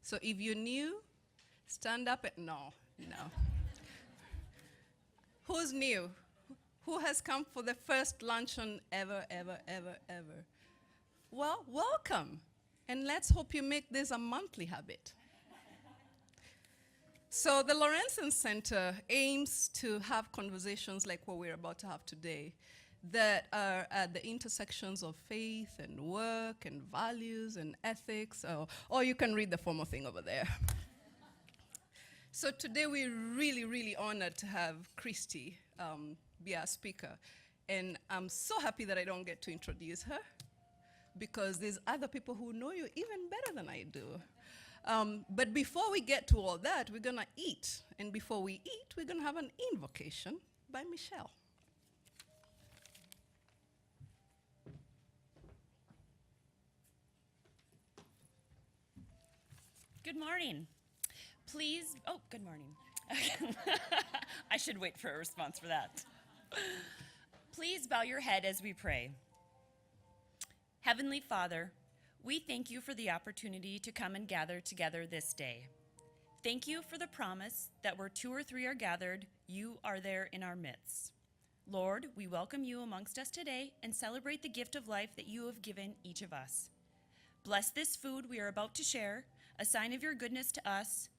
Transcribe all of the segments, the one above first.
So if you're new, stand up. No. Who's new? Who has come for the first luncheon ever? Well, welcome. And let's hope you make this a monthly habit. So the Lorentszen Center aims to have conversations like what we're about to have today that are at the intersections of faith and work and values and ethics, or you can read the formal thing over there. So today we're really honored to have Christy be our speaker. And I'm so happy that I don't get to introduce her because there's other people who know you even better than I do. But before we get to all that, we're gonna eat. And before we eat, we're gonna have an invocation by Michelle. Good morning. Please, good morning. I should wait for a response for that. Please bow your head as we pray. Heavenly Father, we thank you for the opportunity to come and gather together this day. Thank you for the promise that where 2 or 3 are gathered, you are there in our midst. Lord, we welcome you amongst us today and celebrate the gift of life that you have given each of us. Bless this food we are about to share, a sign of your goodness to us.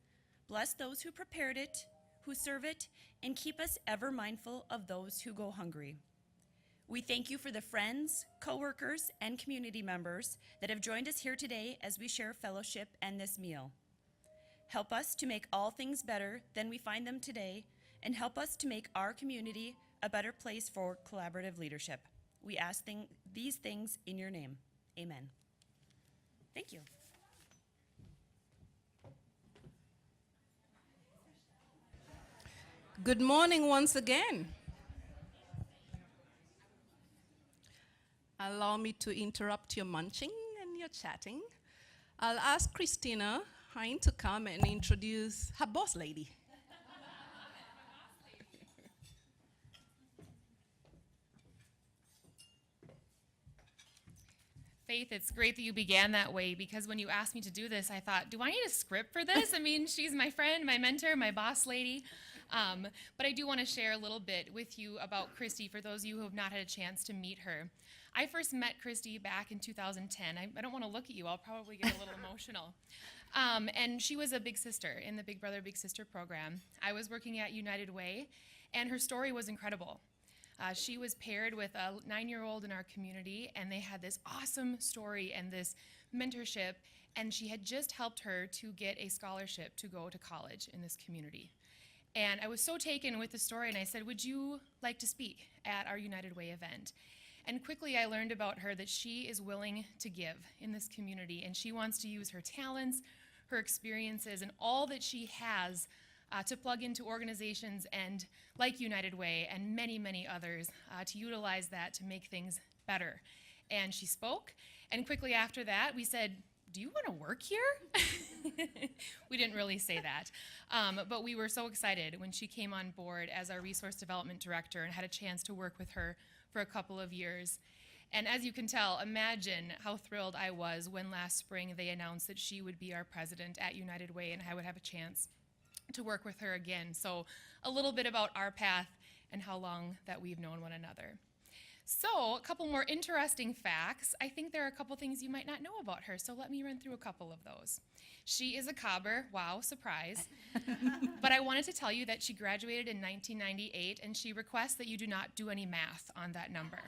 Bless those who prepared it, who serve it, and keep us ever mindful of those who go hungry. We thank you for the friends, co-workers, and community members that have joined us here today as we share fellowship and this meal. Help us to make all things better than we find them today, and help us to make our community a better place for collaborative leadership. We ask these things in your name. Amen. Thank you. Good morning once again. Allow me to interrupt your munching and your chatting. I'll ask Christina Hein to come and introduce her boss lady. Faith, it's great that you began that way because when you asked me to do this, I thought, do I need a script for this? I mean, she's my friend, my mentor, my boss lady. But I do want to share a little bit with you about Christy for those of you who have not had a chance to meet her. I first met Christy back in 2010. I don't want to look at you. I'll probably get a little emotional. And she was a big sister in the Big Brother, Big Sister program. I was working at United Way, and her story was incredible. She was paired with a 9-year-old in our community, and they had this awesome story and this mentorship, and she had just helped her to get a scholarship to go to college in this community. And I was so taken with the story, and I said, would you like to speak at our United Way event? And quickly I learned about her that she is willing to give in this community, and she wants to use her talents, her experiences, and all that she has to plug into organizations and like United Way and many others to utilize that to make things better. And she spoke, and quickly after that we said, do you want to work here? We didn't really say that, but we were so excited when she came on board as our resource development director and had a chance to work with her for a couple of years. And as you can tell, imagine how thrilled I was when last spring they announced that she would be our president at United Way and I would have a chance to work with her again. So a little bit about our path and how long that we've known one another. So a couple more interesting facts. I think there are a couple things you might not know about her, so let me run through a couple of those. She is a Cobber. Wow, surprise. But I wanted to tell you that she graduated in 1998, and she requests that you do not do any math on that number.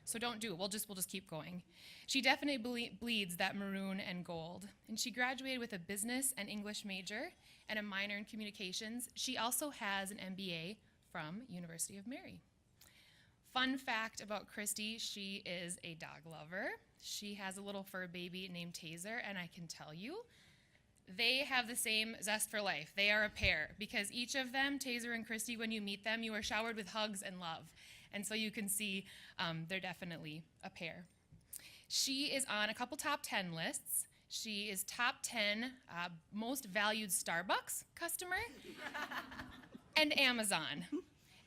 So don't do it. We'll just keep going. She definitely bleeds that maroon and gold. And she graduated with a business and English major and a minor in communications. She also has an MBA from University of Mary. Fun fact about Christy, she is a dog lover. She has a little fur baby named Taser, and I can tell you, they have the same zest for life. They are a pair because each of them, Taser and Christy, when you meet them, you are showered with hugs and love. And so you can see they're definitely a pair. She is on a couple top 10 lists. She is top 10 most valued Starbucks customer and Amazon.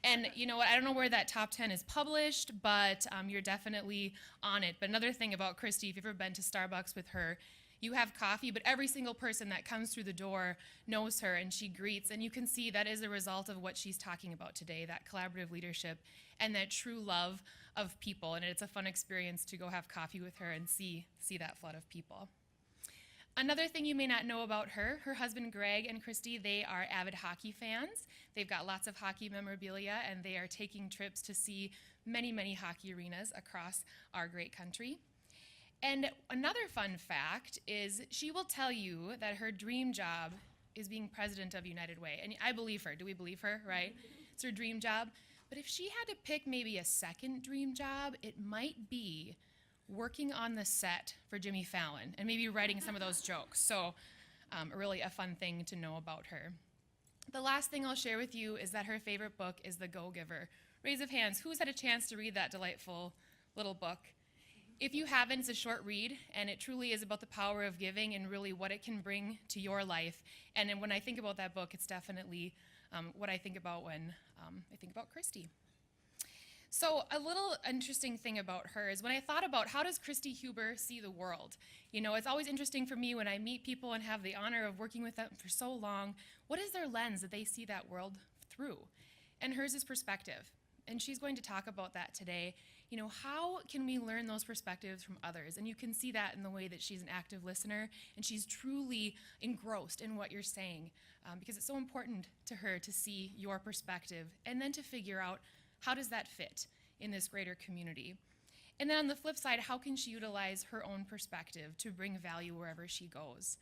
And you know what, I don't know where that top 10 is published, but you're definitely on it. But another thing about Christy, if you've ever been to Starbucks with her, You have coffee, but every single person that comes through the door knows her and she greets. And you can see that is a result of what she's talking about today, that collaborative leadership and that true love of people. And it's a fun experience to go have coffee with her and see that flood of people. Another thing you may not know about her husband Greg and Christy, they are avid hockey fans. They've got lots of hockey memorabilia, and they are taking trips to see many, many hockey arenas across our great country. And another fun fact is she will tell you that her dream job is being president of United Way. And I believe her. Do we believe her, right? It's her dream job. But if she had to pick maybe a second dream job, it might be working on the set for Jimmy Fallon and maybe writing some of those jokes. So really a fun thing to know about her. The last thing I'll share with you is that her favorite book is The Go-Giver. Raise of hands, who's had a chance to read that delightful little book? If you haven't, it's a short read, and it truly is about the power of giving and really what it can bring to your life. And then when I think about that book, it's definitely what I think about when I think about Christy. So a little interesting thing about her is when I thought about how does Christy Huber see the world? You know, it's always interesting for me when I meet people and have the honor of working with them for so long, what is their lens that they see that world through? And hers is perspective. And she's going to talk about that today. You know, how can we learn those perspectives from others? And you can see that in the way that she's an active listener and she's truly engrossed in what you're saying because it's so important to her to see your perspective and then to figure out how does that fit in this greater community? And then on the flip side, how can she utilize her own perspective to bring value wherever she goes?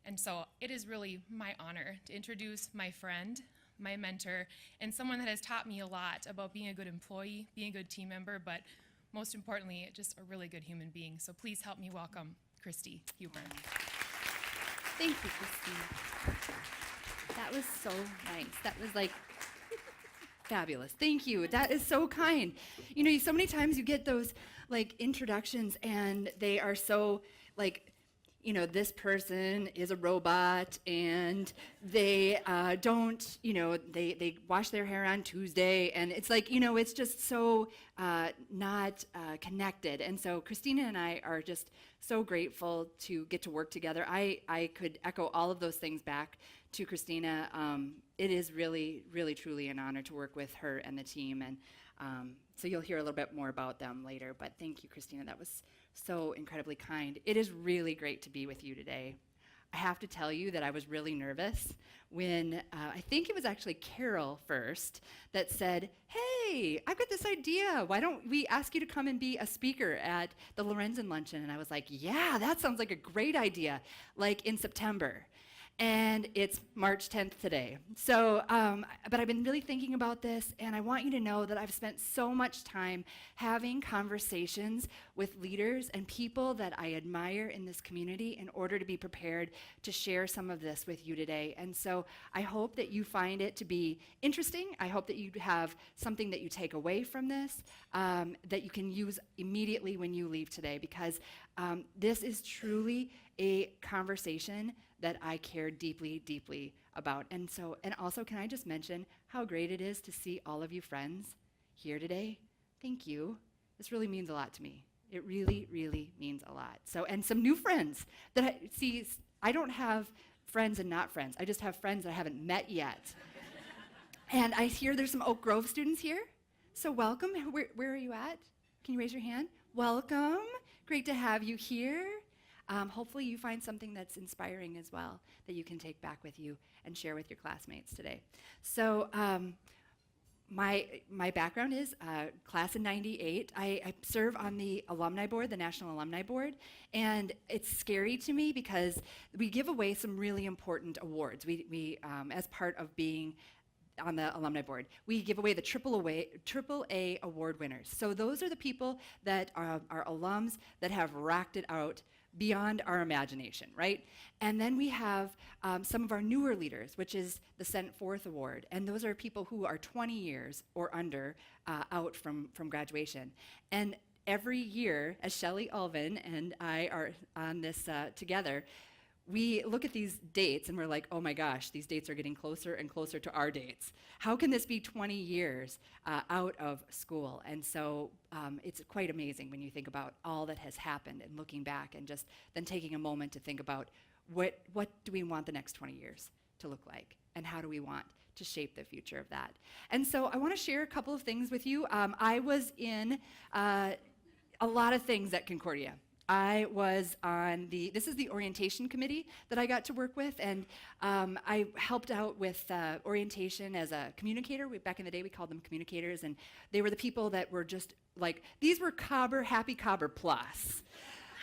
And so it is really my honor to introduce my friend, my mentor, and someone that has taught me a lot about being a good employee, being a good team member, but most importantly, just a really good human being. So please help me welcome Christy Huber. Thank you, Christy. That was so nice. That was like fabulous. Thank you. That is so kind. You know, so many times you get those like introductions and they are so like, you know, this person is a robot and they don't, you know, they wash their hair on Tuesday and it's like, you know, it's just so not connected. And so Christina and I are just so grateful to get to work together. I could echo all of those things back to Christina. It is really, really, truly an honor to work with her and the team. And so you'll hear a little bit more about them later. But thank you, Christina. That was so incredibly kind. It is really great to be with you today. I have to tell you that I was really nervous when I think it was actually Carol first that said, hey, I've got this idea. Why don't we ask you to come and be a speaker at the Lorentszen Luncheon? And I was like, yeah, that sounds like a great idea, like in September. And it's March 10th today. So, but I've been really thinking about this, and I want you to know that I've spent so much time having conversations with leaders and people that I admire in this community in order to be prepared to share some of this with you today. And so I hope that you find it to be interesting. I hope that you have something that you take away from this that you can use immediately when you leave today, because this is truly a conversation that I care deeply, deeply about. And so, and also, can I just mention how great it is to see all of you friends here today? Thank you. This really means a lot to me. It really, really means a lot. So, and some new friends that I see. I don't have friends and not friends. I just have friends that I haven't met yet. And I hear there's some Oak Grove students here. So welcome. Where are you at? Can you raise your hand? Welcome. Great to have you here. Hopefully you find something that's inspiring as well that you can take back with you and share with your classmates today. So my background is class of 98. I serve on the alumni board, the National Alumni Board, and it's scary to me because we give away some really important awards. We as part of being on the alumni board, we give away the AAA award winners. So those are the people that are alums that have rocked it out beyond our imagination, right? And then we have some of our newer leaders, which is the Sent Forth Award. And those are people who are 20 years or under out from graduation. And every year, as Shelley Ulvin and I are on this together, we look at these dates and we're like, oh my gosh, these dates are getting closer and closer to our dates. How can this be 20 years out of school? And so it's quite amazing when you think about all that has happened and looking back and just then taking a moment to think about what do we want the next 20 years to look like, and how do we want to shape the future of that. And so I want to share a couple of things with you. I was in a lot of things at Concordia. I was on this is the orientation committee that I got to work with, and I helped out with orientation as a communicator. Back in the day, we called them communicators, and they were the people that were just like, these were Cobber, Happy Cobber Plus.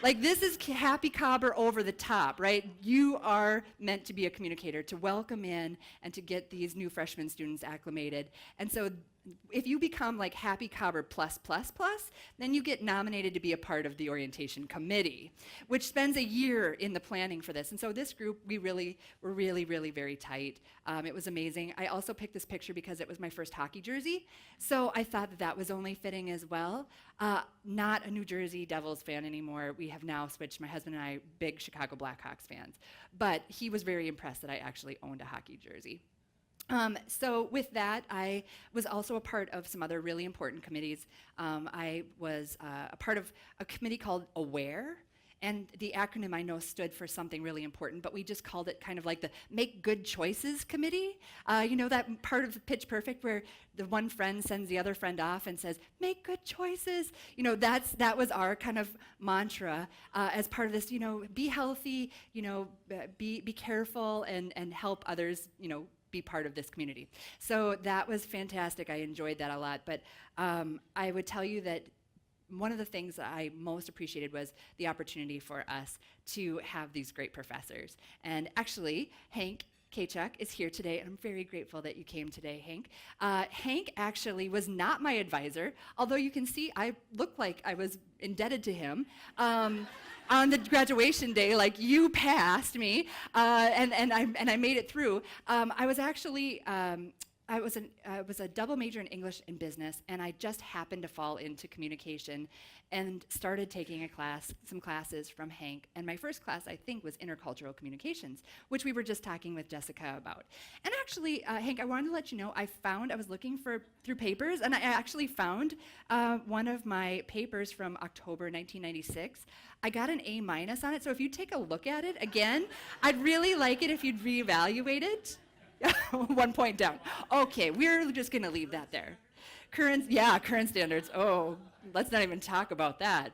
Like, this is Happy Cobber over the top, right? You are meant to be a communicator, to welcome in and to get these new freshman students acclimated. And so if you become like Happy Cobber plus, then you get nominated to be a part of the orientation committee, which spends a year in the planning for this. And so this group, we were really very tight. It was amazing. I also picked this picture because it was my first hockey jersey. So I thought that was only fitting as well. Not a New Jersey Devils fan anymore. We have now switched, my husband and I, big Chicago Blackhawks fans. But he was very impressed that I actually owned a hockey jersey. So with that, I was also a part of some other really important committees. I was a part of a committee called AWARE, and the acronym I know stood for something really important, but we just called it kind of like the Make Good Choices Committee. You know that part of Pitch Perfect where the one friend sends the other friend off and says, make good choices? You know, that was our kind of mantra as part of this, you know, be healthy, you know, be careful and help others, you know, be part of this community. So that was fantastic. I enjoyed that a lot. But I would tell you that one of the things that I most appreciated was the opportunity for us to have these great professors. And actually, Hank Kachuk is here today, and I'm very grateful that you came today, Hank. Hank actually was not my advisor, although you can see I look like I was indebted to him. On the graduation day, like, you passed me, and I made it through. I was actually I was a double major in English and business, and I just happened to fall into communication and started taking some classes from Hank. And my first class, I think, was intercultural communications, which we were just talking with Jessica about. And actually, Hank, I wanted to let you know, I was looking through papers, and I actually found one of my papers from October 1996. I got an A- on it, so if you take a look at it again, I'd really like it if you'd reevaluate it. 1 point down. Okay, we're just gonna leave that there. Current standards. Oh, let's not even talk about that.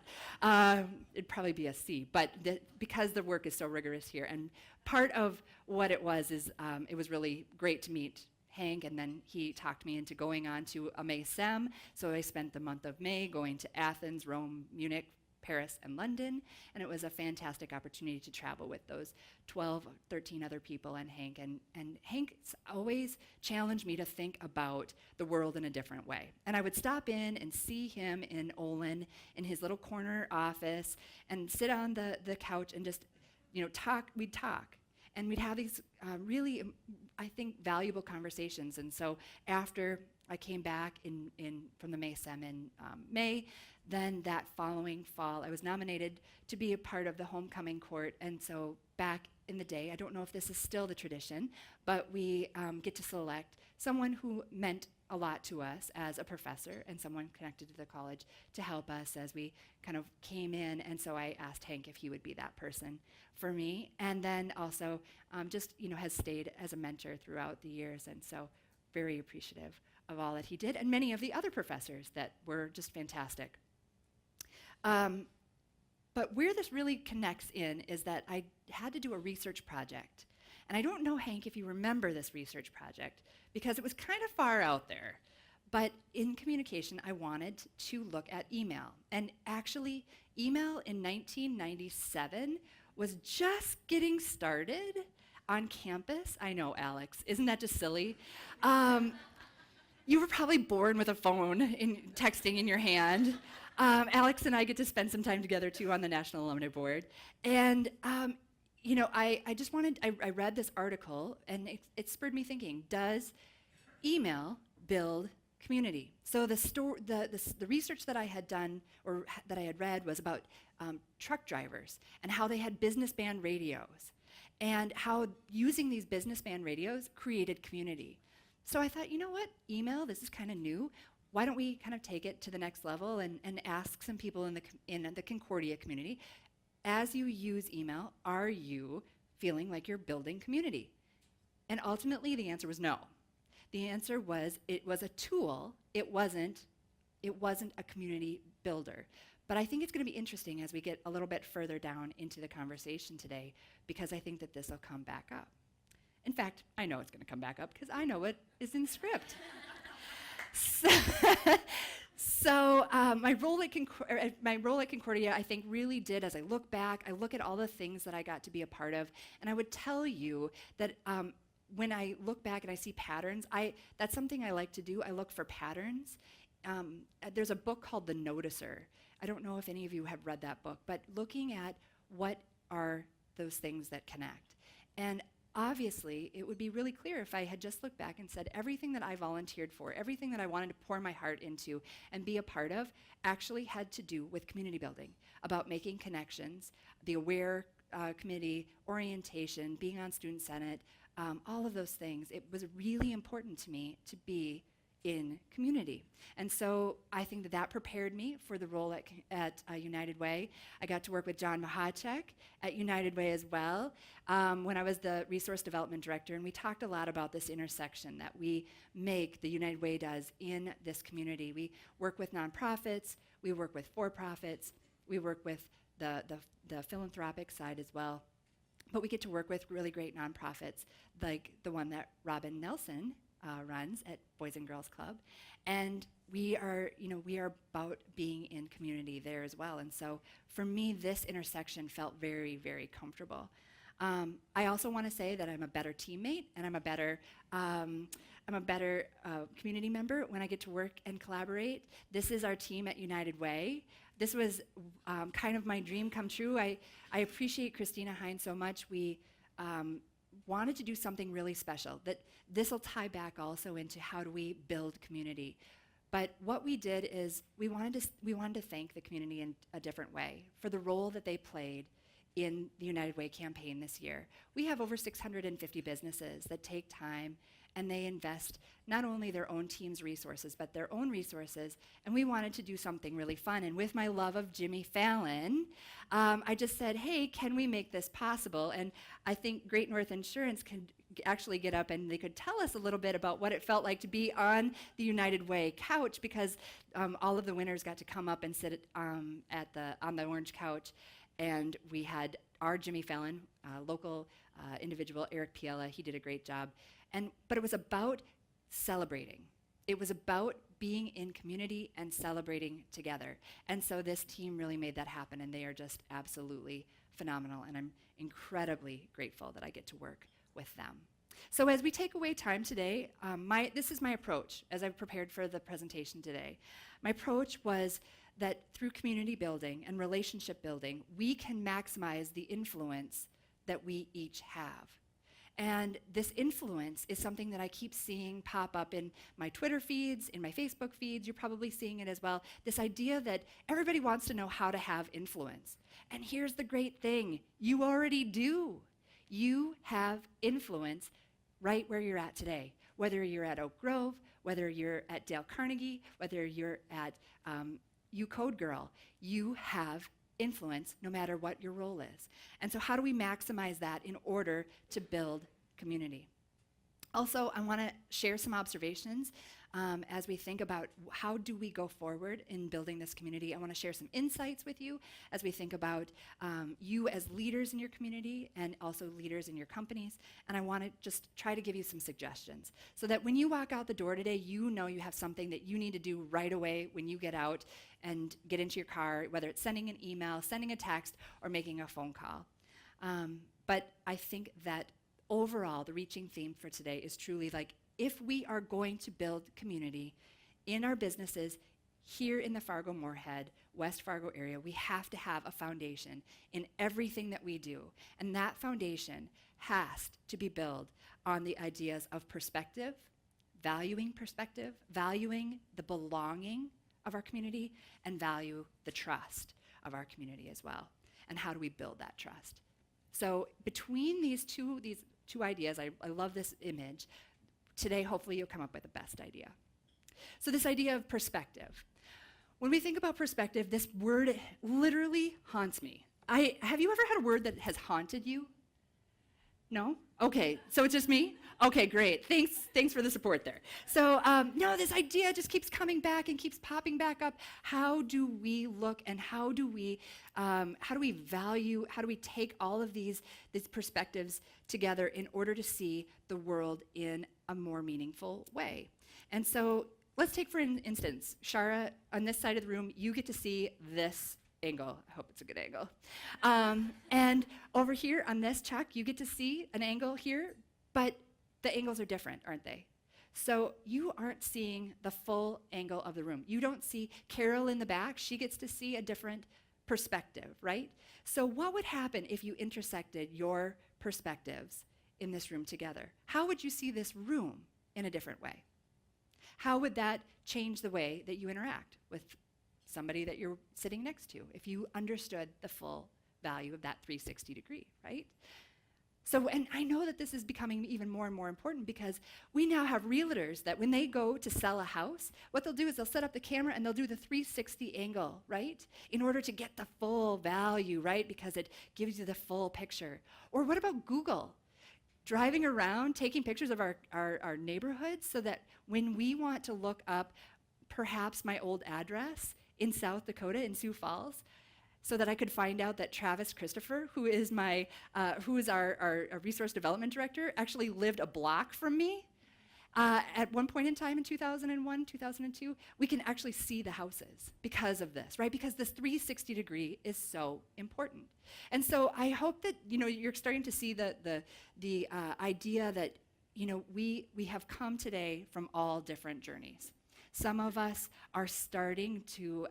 It'd probably be a C, but because the work is so rigorous here, and part of what it was is it was really great to meet Hank, and then he talked me into going on to a May Sem, so I spent the month of May going to Athens, Rome, Munich, Paris, and London, and it was a fantastic opportunity to travel with those 12, 13 other people and Hank. And Hank's always challenged me to think about the world in a different way. And I would stop in and see him in Olin in his little corner office and sit on the couch and just, you know, talk. We'd talk. And we'd have these really, I think, valuable conversations. And so after I came back from the May Sem in May, then that following fall, I was nominated to be a part of the homecoming court. And so back in the day, I don't know if this is still the tradition, but we get to select someone who meant a lot to us as a professor and someone connected to the college to help us as we kind of came in. And so I asked Hank if he would be that person for me. And then also just, you know, has stayed as a mentor throughout the years. And so very appreciative of all that he did, and many of the other professors that were just fantastic. But where this really connects in is that I had to do a research project. And I don't know, Hank, if you remember this research project, because it was kind of far out there. But in communication, I wanted to look at email. And actually, email in 1997 was just getting started on campus. I know, Alex, isn't that just silly? You were probably born with a phone texting in your hand. Alex and I get to spend some time together too on the National Alumni Board. And you know, I read this article and it spurred me thinking, does email build community? So the research that I had done or that I had read was about truck drivers and how they had business band radios. and how using these business band radios created community. So I thought, you know what, email, this is kind of new. Why don't we kind of take it to the next level and ask some people in the Concordia community, as you use email, are you feeling like you're building community? And ultimately, the answer was no. The answer was it was a tool. It wasn't a community builder. But I think it's going to be interesting as we get a little bit further down into the conversation today, because I think that this will come back up. In fact, I know it's going to come back up because I know what is in script. So my role at Concordia, I think, really did, as I look back, I look at all the things that I got to be a part of, and I would tell you that when I look back and I see patterns, that's something I like to do. I look for patterns. There's a book called The Noticer. I don't know if any of you have read that book, but looking at what are those things that connect. And obviously, it would be really clear if I had just looked back and said everything that I volunteered for, everything that I wanted to pour my heart into and be a part of, actually had to do with community building, about making connections, the AWARE committee, orientation, being on Student Senate, all of those things. It was really important to me to be in community. And so I think that prepared me for the role at United Way. I got to work with John Mahacek at United Way as well when I was the Resource Development Director, and we talked a lot about this intersection that we make, the United Way does, in this community. We work with nonprofits, we work with for-profits, we work with the philanthropic side as well. But we get to work with really great nonprofits, like the one that Robin Nelson runs at Boys and Girls Club, and we are about being in community there as well. And so for me, this intersection felt very, very comfortable. I also want to say that I'm a better teammate, and I'm a better community member when I get to work and collaborate. This is our team at United Way. This was kind of my dream come true. I appreciate Christina Hines so much. We wanted to do something really special. That this will tie back also into how do we build community. But what we did is we wanted to thank the community in a different way for the role that they played in the United Way campaign this year. We have over 650 businesses that take time and they invest not only their own team's resources, but their own resources, and we wanted to do something really fun. And with my love of Jimmy Fallon, I just said, hey, can we make this possible? And I think Great North Insurance could actually get up and they could tell us a little bit about what it felt like to be on the United Way couch, because all of the winners got to come up and sit on the orange couch, and we had our Jimmy Fallon, local individual, Eric Piella. He did a great job. But it was about celebrating. It was about being in community and celebrating together. And so this team really made that happen, and they are just absolutely phenomenal, and I'm incredibly grateful that I get to work with them. So as we take away time today, this is my approach as I've prepared for the presentation today. My approach was that through community building and relationship building, we can maximize the influence that we each have. And this influence is something that I keep seeing pop up in my Twitter feeds, in my Facebook feeds. You're probably seeing it as well. This idea that everybody wants to know how to have influence. And here's the great thing. You already do. You have influence right where you're at today. Whether you're at Oak Grove, whether you're at Dale Carnegie, whether you're at Code Girl, you have influence no matter what your role is. And so how do we maximize that in order to build community? Also, I want to share some observations as we think about how do we go forward in building this community. I want to share some insights with you as we think about you as leaders in your community and also leaders in your companies. And I want to just try to give you some suggestions so that when you walk out the door today, you know you have something that you need to do right away when you get out and get into your car, whether it's sending an email, sending a text, or making a phone call. But I think that overall, the reaching theme for today is truly like, if we are going to build community in our businesses here in the Fargo-Moorhead, West Fargo area, we have to have a foundation in everything that we do. And that foundation has to be built on the ideas of perspective, valuing the belonging of our community, and value the trust of our community as well. And how do we build that trust? So between these two ideas, I love this image. Today, hopefully, you'll come up with the best idea. So this idea of perspective. When we think about perspective, this word literally haunts me. Have you ever had a word that has haunted you? No? Okay, so it's just me? Okay, great. Thanks for the support there. So, no, this idea just keeps coming back and keeps popping back up. How do we look and how do we value, how do we take all of these perspectives together in order to see the world in a more meaningful way? And so let's take, for instance, Shara, on this side of the room, you get to see this angle. I hope it's a good angle. And over here on this, Chuck, you get to see an angle here, but the angles are different, aren't they? So you aren't seeing the full angle of the room. You don't see Carol in the back. She gets to see a different perspective, right? So what would happen if you intersected your perspectives in this room together? How would you see this room in a different way? How would that change the way that you interact with somebody that you're sitting next to if you understood the full value of that 360 degree, right? So, and I know that this is becoming even more and more important because we now have realtors that when they go to sell a house, what they'll do is they'll set up the camera and they'll do the 360 angle, right? In order to get the full value, right? Because it gives you the full picture. Or what about Google? Driving around, taking pictures of our neighborhoods so that when we want to look up perhaps my old address in South Dakota, in Sioux Falls, so that I could find out that Travis Christopher, who is our resource development director, actually lived a block from me. At one point in time in 2001, 2002, we can actually see the houses because of this, right? Because this 360 degree is so important. And so I hope that, you're starting to see the idea that, we have come today from all different journeys. Some of us are starting to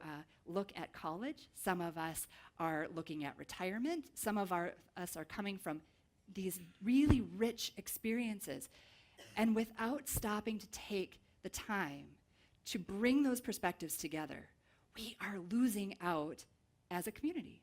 look at college. Some of us are looking at retirement. Some of us are coming from these really rich experiences. And without stopping to take the time to bring those perspectives together, we are losing out as a community.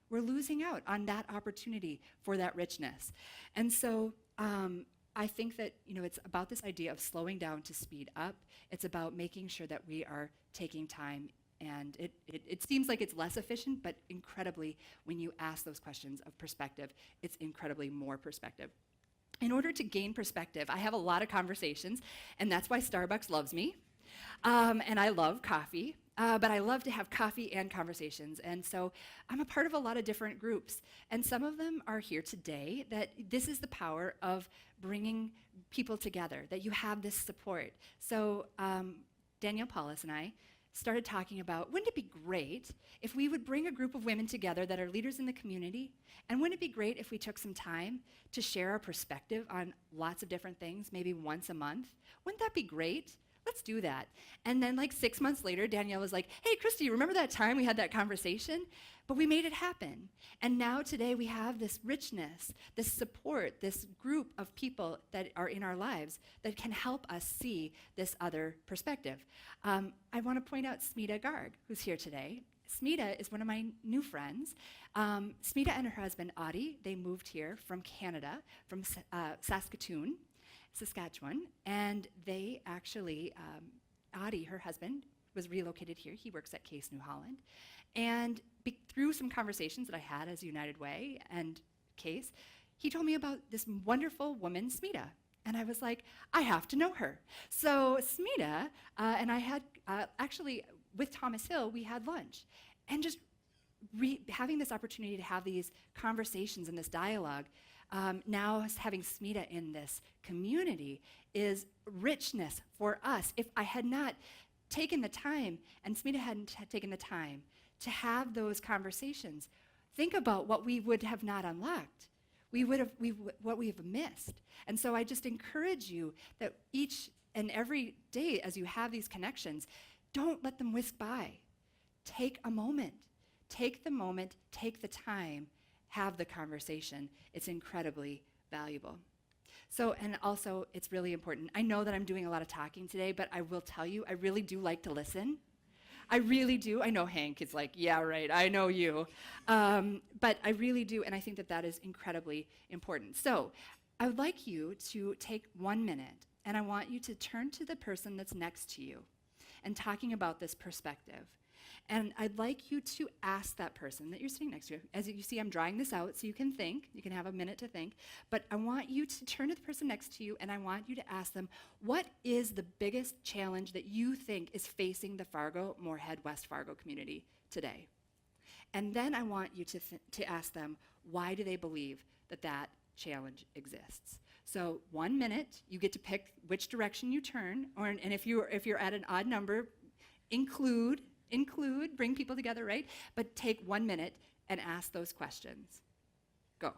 We're losing out on that opportunity for that richness. And so I think that, it's about this idea of slowing down to speed up. It's about making sure that we are taking time, and it seems like it's less efficient, but incredibly, when you ask those questions of perspective, it's incredibly more perspective. In order to gain perspective, I have a lot of conversations, and that's why Starbucks loves me. And I love coffee, but I love to have coffee and conversations. And so I'm a part of a lot of different groups. And some of them are here today, that this is the power of bringing people together, that you have this support. So Danielle Paulus and I started talking about, wouldn't it be great if we would bring a group of women together that are leaders in the community? And wouldn't it be great if we took some time to share our perspective on lots of different things, maybe once a month? Wouldn't that be great? Let's do that. And then 6 months later, Danielle was like, hey, Christy, remember that time we had that conversation? But we made it happen. And now today we have this richness, this support, this group of people that are in our lives that can help us see this other perspective. I want to point out Smita Garg, who's here today. Smita is one of my new friends. Smita and her husband, Adi, they moved here from Canada, from Saskatoon, and they actually, Adi, her husband, was relocated here. He works at Case New Holland. And through some conversations that I had as United Way and Case, he told me about this wonderful woman, Smita. And I was like, I have to know her. So Smita and I had, actually, with Thomas Hill, we had lunch. And just having this opportunity to have these conversations and this dialogue, now having Smita in this community is richness for us. If I had not taken the time, and Smita hadn't taken the time to have those conversations, think about what we would have not unlocked. What we have missed. And so I just encourage you that each and every day as you have these connections, don't let them whisk by. Take a moment. Take the moment, take the time, have the conversation. It's incredibly valuable. So, and also, it's really important. I know that I'm doing a lot of talking today, but I will tell you, I really do like to listen. I really do. I know Hank is like, yeah, right, I know you. But I really do, and I think that that is incredibly important. So I would like you to take 1 minute, and I want you to turn to the person that's next to you and talking about this perspective. And I'd like you to ask that person that you're sitting next to. As you see, I'm drawing this out so you can think. You can have a minute to think. But I want you to turn to the person next to you, and I want you to ask them, what is the biggest challenge that you think is facing the Fargo, Moorhead, West Fargo community today? And then I want you to ask them, why do they believe that that challenge exists? So 1 minute, you get to pick which direction you turn, and if you're at an odd number, include, bring people together, right? But take 1 minute and ask those questions. Go.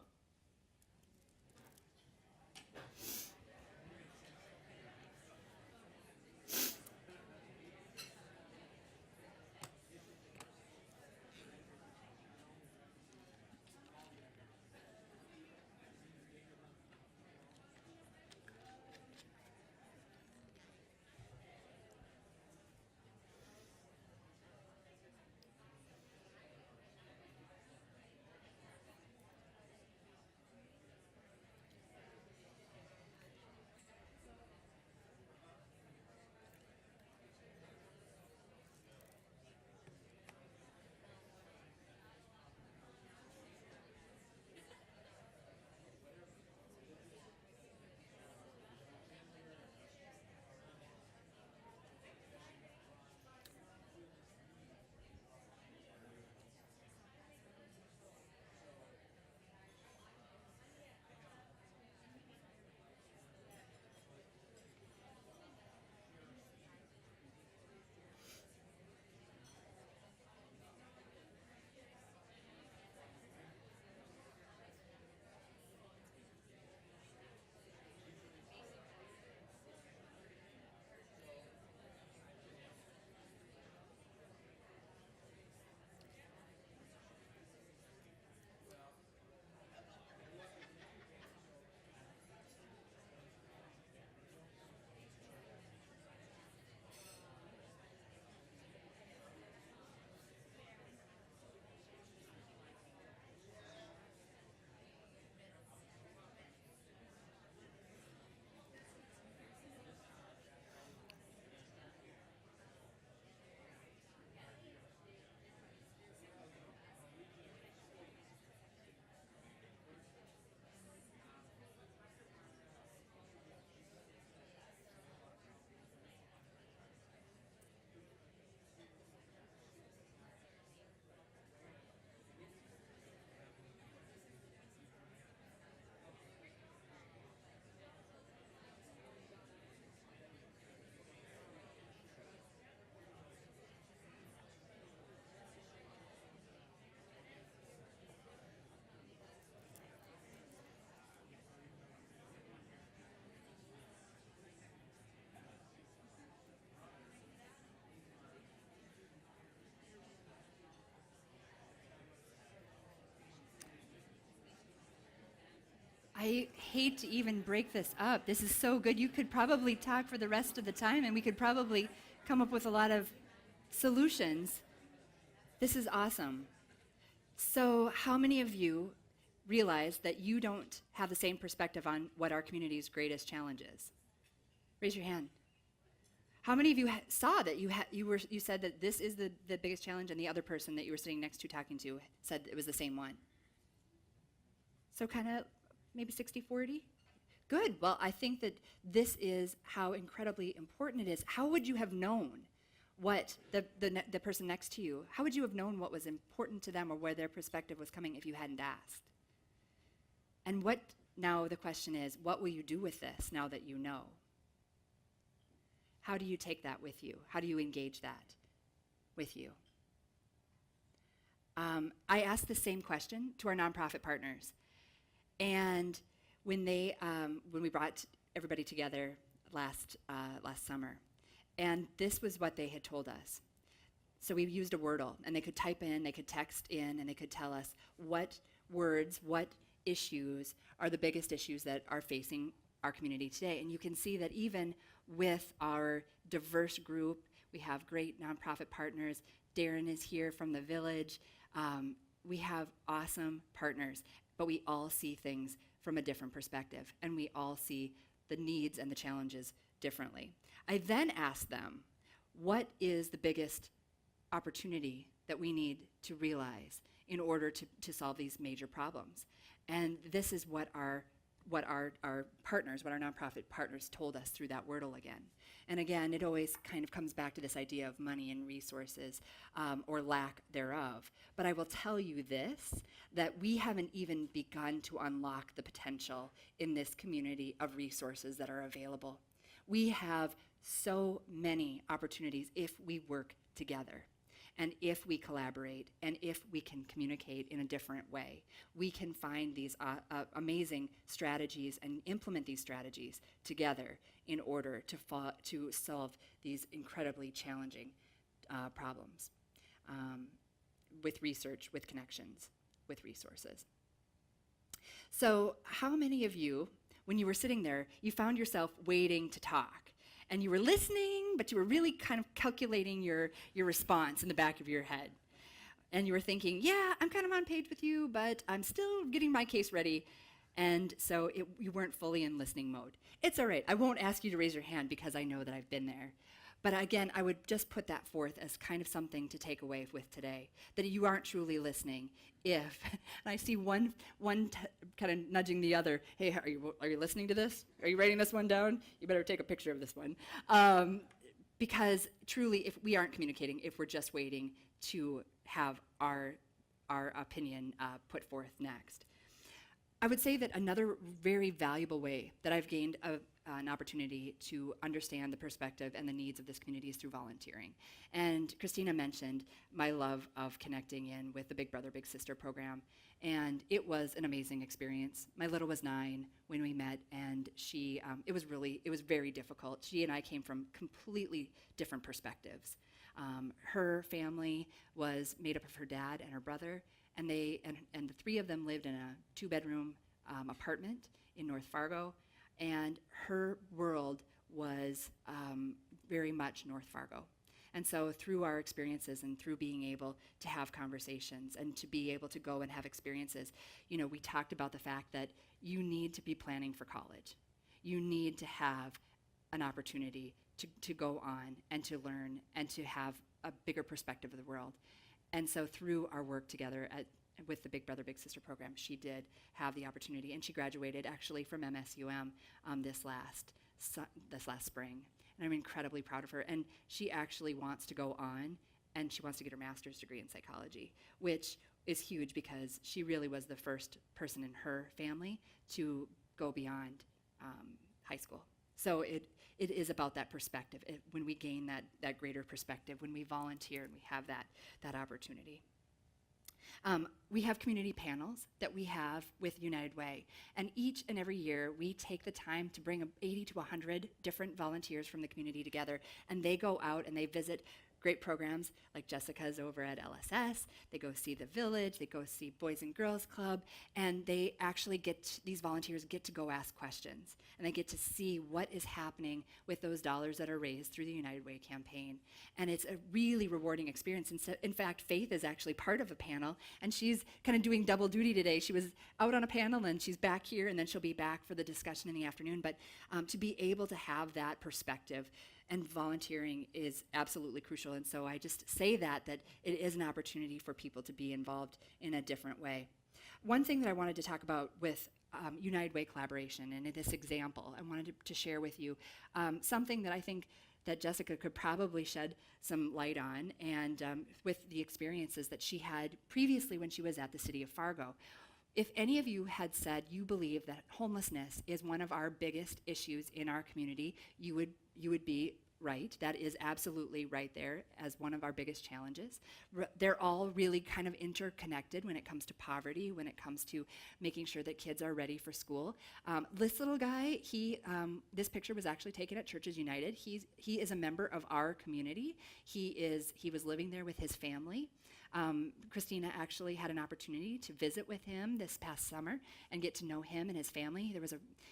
I hate to even break this up. This is so good. You could probably talk for the rest of the time, and we could probably come up with a lot of solutions. This is awesome. So how many of you realize that you don't have the same perspective on what our community's greatest challenge is? Raise your hand. How many of you saw that you said that this is the biggest challenge, and the other person that you were sitting next to talking to said it was the same one? So kind of maybe 60-40? Good. Well, I think that this is how incredibly important it is. How would you have known what the person next to you, how would you have known what was important to them or where their perspective was coming if you hadn't asked? And now the question is, what will you do with this now that you know? How do you take that with you? How do you engage that with you? I asked the same question to our nonprofit partners. And when we brought everybody together last summer, and this was what they had told us. So we used a Wordle, and they could type in, they could text in, and they could tell us what words, what issues are the biggest issues that are facing our community today. And you can see that even with our diverse group, We have great nonprofit partners. Darren is here from the village. We have awesome partners, but we all see things from a different perspective, and we all see the needs and the challenges differently. I then asked them, what is the biggest opportunity that we need to realize in order to solve these major problems? And this is what our partners, what our nonprofit partners told us through that Wordle again. And again, it always kind of comes back to this idea of money and resources, or lack thereof. But I will tell you this, that we haven't even begun to unlock the potential in this community of resources that are available. We have so many opportunities if we work together. And if we collaborate, and if we can communicate in a different way, we can find these amazing strategies and implement these strategies together in order to solve these incredibly challenging problems with research, with connections, with resources. So how many of you, when you were sitting there, you found yourself waiting to talk? And you were listening, but you were really kind of calculating your response in the back of your head. And you were thinking, yeah, I'm kind of on page with you, but I'm still getting my case ready. And so you weren't fully in listening mode. It's all right. I won't ask you to raise your hand because I know that I've been there. But again, I would just put that forth as kind of something to take away with today, that you aren't truly listening if, and I see one kind of nudging the other, hey, are you listening to this? Are you writing this one down? You better take a picture of this one. Because truly, if we aren't communicating, if we're just waiting to have our opinion put forth next. I would say that another very valuable way that I've gained an opportunity to understand the perspective and the needs of this community is through volunteering. And Christina mentioned my love of connecting in with the Big Brother, Big Sister program, and it was an amazing experience. My little was 9 when we met, and it was very difficult. She and I came from completely different perspectives. Her family was made up of her dad and her brother, and the three of them lived in a 2-bedroom apartment in North Fargo, and her world was very much North Fargo. And so through our experiences and through being able to have conversations and to be able to go and have experiences, we talked about the fact that you need to be planning for college. You need to have an opportunity to go on and to learn and to have a bigger perspective of the world. And so through our work together with the Big Brother, Big Sister program, she did have the opportunity, and she graduated actually from MSUM this last spring. And I'm incredibly proud of her. And she actually wants to go on, and she wants to get her master's degree in psychology, which is huge because she really was the first person in her family to go beyond high school. So it is about that perspective. When we gain that greater perspective, when we volunteer and we have that opportunity. We have community panels that we have with United Way, and each and every year we take the time to bring 80 to 100 different volunteers from the community together, and they go out and they visit great programs like Jessica's over at LSS. They go see the village, they go see Boys and Girls Club, and they actually these volunteers get to go ask questions, and they get to see what is happening with those dollars that are raised through the United Way campaign. And it's a really rewarding experience. And so, in fact, Faith is actually part of a panel, and she's kind of doing double duty today. She was out on a panel, and she's back here, and then she'll be back for the discussion in the afternoon. But to be able to have that perspective and volunteering is absolutely crucial. And so I just say that it is an opportunity for people to be involved in a different way. One thing that I wanted to talk about with United Way collaboration, and in this example, I wanted to share with you something that I think that Jessica could probably shed some light on, and with the experiences that she had previously when she was at the city of Fargo. If any of you had said you believe that homelessness is one of our biggest issues in our community, you would be right. That is absolutely right there as one of our biggest challenges. They're all really kind of interconnected when it comes to poverty, when it comes to making sure that kids are ready for school. This little guy, this picture was actually taken at Churches United. He is a member of our community. He was living there with his family. Christina actually had an opportunity to visit with him this past summer and get to know him and his family.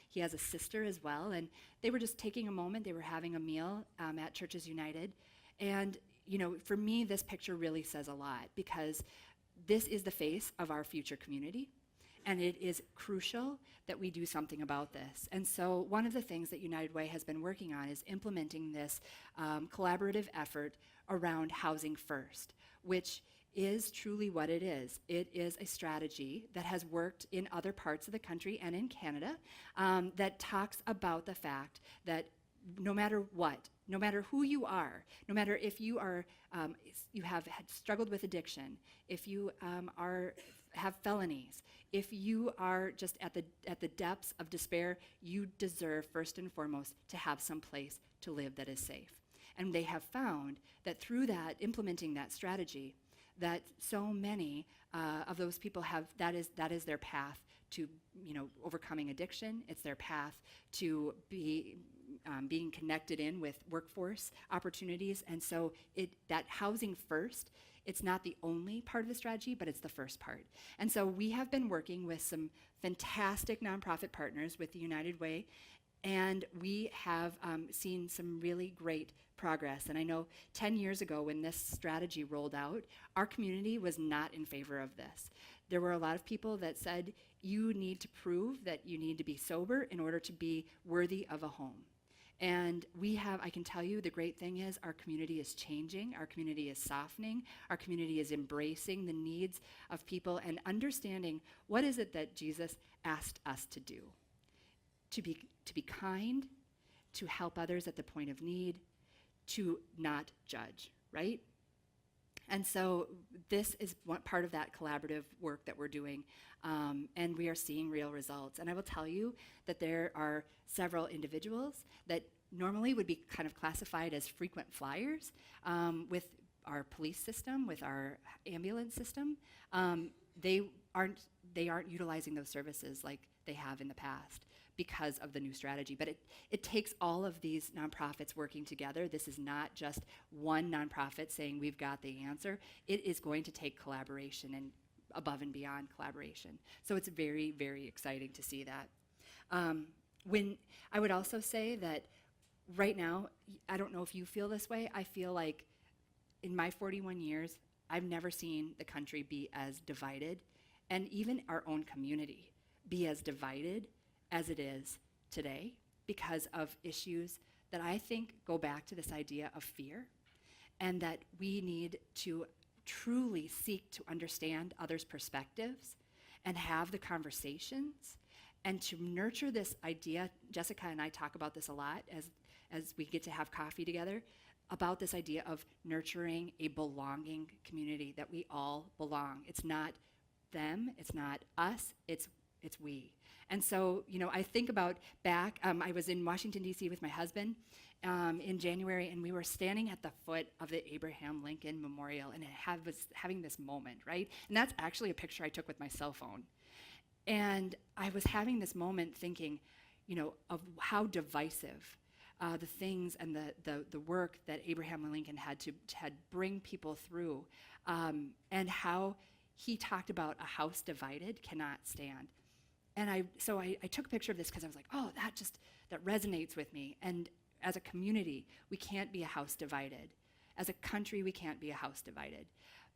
He has a sister as well, and they were just taking a moment. They were having a meal at Churches United, And, for me, this picture really says a lot because this is the face of our future community. And it is crucial that we do something about this. And so one of the things that United Way has been working on is implementing this collaborative effort around Housing First, which is truly what it is. It is a strategy that has worked in other parts of the country and in Canada that talks about the fact that no matter what, no matter who you are, no matter if you are, you have struggled with addiction, if you have felonies, if you are just at the depths of despair, you deserve first and foremost to have some place to live that is safe. And they have found that through that, implementing that strategy, that so many of those people have that is their path to overcoming addiction. It's their path to being connected in with workforce opportunities. And so that Housing First, it's not the only part of the strategy, but it's the first part. And so we have been working with some fantastic nonprofit partners with the United Way, and we have seen some really great progress. And I know 10 years ago when this strategy rolled out, our community was not in favor of this. There were a lot of people that said, you need to prove that you need to be sober in order to be worthy of a home. And I can tell you, the great thing is our community is changing, our community is softening, our community is embracing the needs of people and understanding what is it that Jesus asked us to do. To be kind, to help others at the point of need, to not judge, right? And so this is one part of that collaborative work that we're doing, and we are seeing real results. And I will tell you that there are several individuals that normally would be kind of classified as frequent flyers with our police system, with our ambulance system. They aren't utilizing those services like they have in the past because of the new strategy. But it takes all of these nonprofits working together. This is not just one nonprofit saying we've got the answer. It is going to take collaboration and above and beyond collaboration. So it's very, very exciting to see that. When I would also say that right now, I don't know if you feel this way, I feel like in my 41 years, I've never seen the country be as divided, and even our own community be as divided as it is today because of issues that I think go back to this idea of fear, and that we need to truly seek to understand others' perspectives and have the conversations and to nurture this idea. Jessica and I talk about this a lot as we get to have coffee together, about this idea of nurturing a belonging community, that we all belong. It's not them, it's not us, it's we. And so, I think about back, I was in Washington, D.C. with my husband in January, and we were standing at the foot of the Abraham Lincoln Memorial, and was having this moment, right? And that's actually a picture I took with my cell phone. And I was having this moment thinking, of how divisive the things and the work that Abraham Lincoln had bring people through, and how he talked about a house divided cannot stand. And I took a picture of this because I was like, oh, that resonates with me. And as a community, we can't be a house divided. As a country, we can't be a house divided.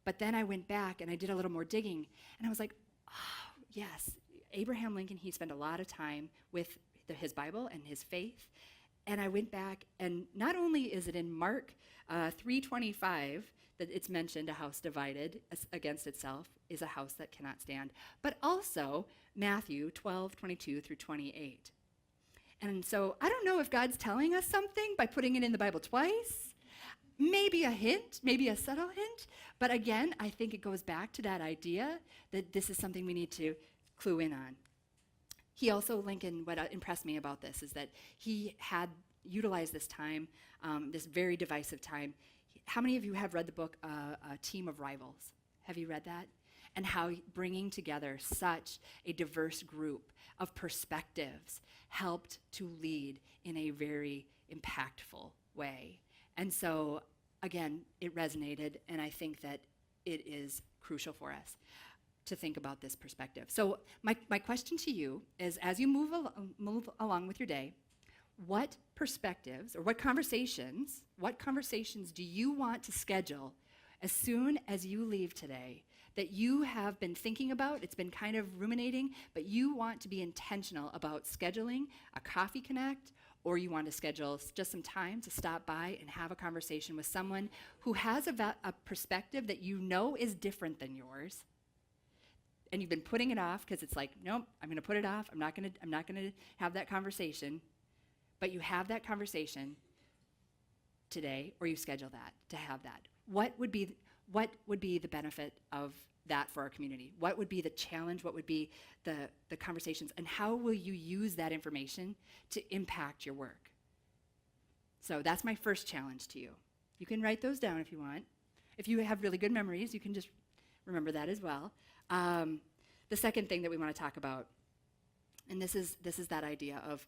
But then I went back and I did a little more digging, and I was like, oh, yes, Abraham Lincoln, he spent a lot of time with his Bible and his faith. And I went back, and not only is it in Mark 3:25 that it's mentioned, a house divided against itself is a house that cannot stand, but also Matthew 12:22 through 28. And so I don't know if God's telling us something by putting it in the Bible twice. Maybe a hint, maybe a subtle hint, but again, I think it goes back to that idea that this is something we need to clue in on. He also, Lincoln, what impressed me about this is that he had utilized this time, this very divisive time. How many of you have read the book, A Team of Rivals? Have you read that? And how bringing together such a diverse group of perspectives helped to lead in a very impactful way. And so, again, it resonated, and I think that it is crucial for us to think about this perspective. So my question to you is, as you move along with your day, what perspectives or what conversations do you want to schedule as soon as you leave today that you have been thinking about, it's been kind of ruminating, but you want to be intentional about scheduling a coffee connect, or you want to schedule just some time to stop by and have a conversation with someone who has a perspective that you know is different than yours, and you've been putting it off because it's like, nope, I'm going to put it off. I'm not going to have that conversation. But you have that conversation today, or you schedule that to have that. What would be the benefit of that for our community? What would be the challenge? What would be the conversations? And how will you use that information to impact your work? So that's my first challenge to you. You can write those down if you want. If you have really good memories, you can just remember that as well. The second thing that we want to talk about, and this is that idea of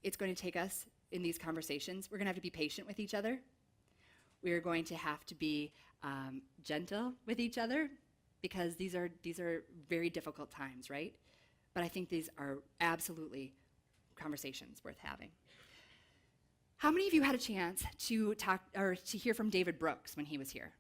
it's going to take us in these conversations, we're going to have to be patient with each other. We're going to have to be gentle with each other, because these are very difficult times, right? But I think these are absolutely conversations worth having. How many of you had a chance to talk or to hear from David Brooks when he was here?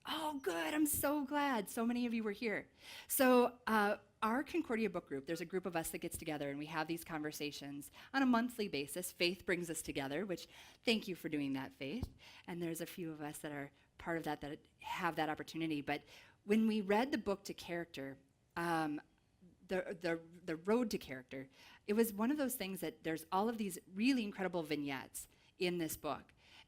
Oh, good. I'm so glad so many of you were here. So our Concordia book group, there's a group of us that gets together and we have these conversations on a monthly basis. Faith brings us together, which thank you for doing that, Faith. And there's a few of us that are part of that have that opportunity. But when we read the book to character, the road to character, it was one of those things that there's all of these really incredible vignettes in this book.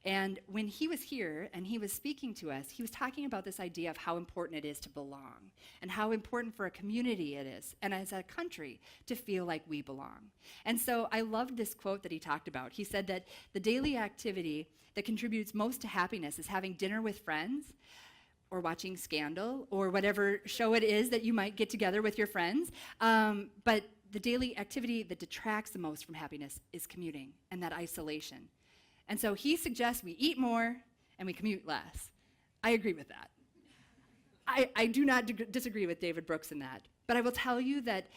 And when he was here and he was speaking to us, he was talking about this idea of how important it is to belong and how important for a community it is, and as a country, to feel like we belong. And so I loved this quote that he talked about. He said that the daily activity that contributes most to happiness is having dinner with friends, or watching Scandal, or whatever show it is that you might get together with your friends. But the daily activity that detracts the most from happiness is commuting and that isolation. And so he suggests we eat more and we commute less. I agree with that. I do not disagree with David Brooks in that. But I will tell you that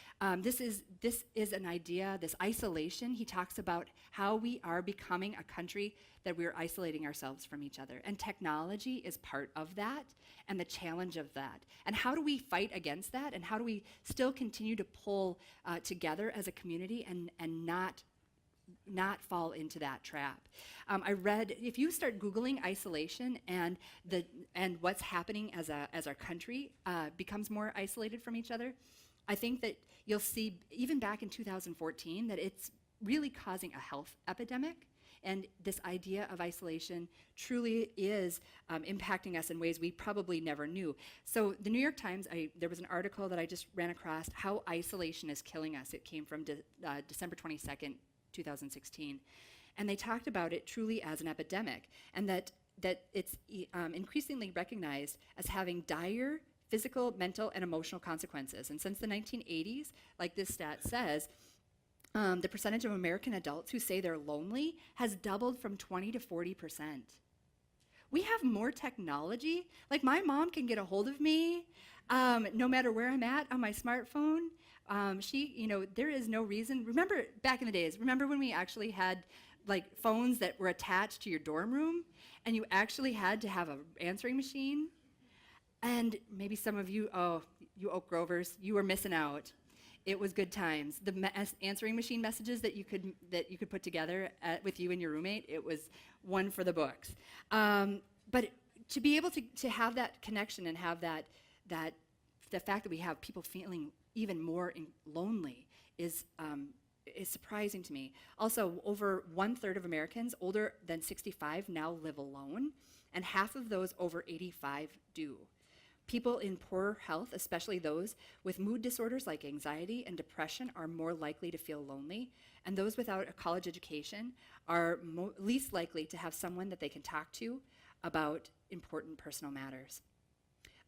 this is an idea, this isolation. He talks about how we are becoming a country that we're isolating ourselves from each other. And technology is part of that and the challenge of that. And how do we fight against that? And how do we still continue to pull together as a community and not fall into that trap? I read, if you start Googling isolation and what's happening as our country becomes more isolated from each other, I think that you'll see, even back in 2014, that it's really causing a health epidemic. And this idea of isolation truly is impacting us in ways we probably never knew. So the New York Times, there was an article that I just ran across, How Isolation is Killing Us. It came from December 22nd, 2016. And they talked about it truly as an epidemic, and that it's increasingly recognized as having dire physical, mental, and emotional consequences. And since the 1980s, like this stat says, the percentage of American adults who say they're lonely has doubled from 20 to 40%. We have more technology. Like, my mom can get a hold of me no matter where I'm at on my smartphone. There is no reason. Remember back in the days, remember when we actually had like phones that were attached to your dorm room and you actually had to have an answering machine? And maybe some of you, you Oak Grovers, you were missing out. It was good times. The answering machine messages that you could put together with you and your roommate, it was one for the books. But to be able to have that connection and have the fact that we have people feeling even more lonely is surprising to me. Also, over 1/3 of Americans older than 65 now live alone, and half of those over 85 do. People in poorer health, especially those with mood disorders like anxiety and depression, are more likely to feel lonely, and those without a college education are least likely to have someone that they can talk to about important personal matters.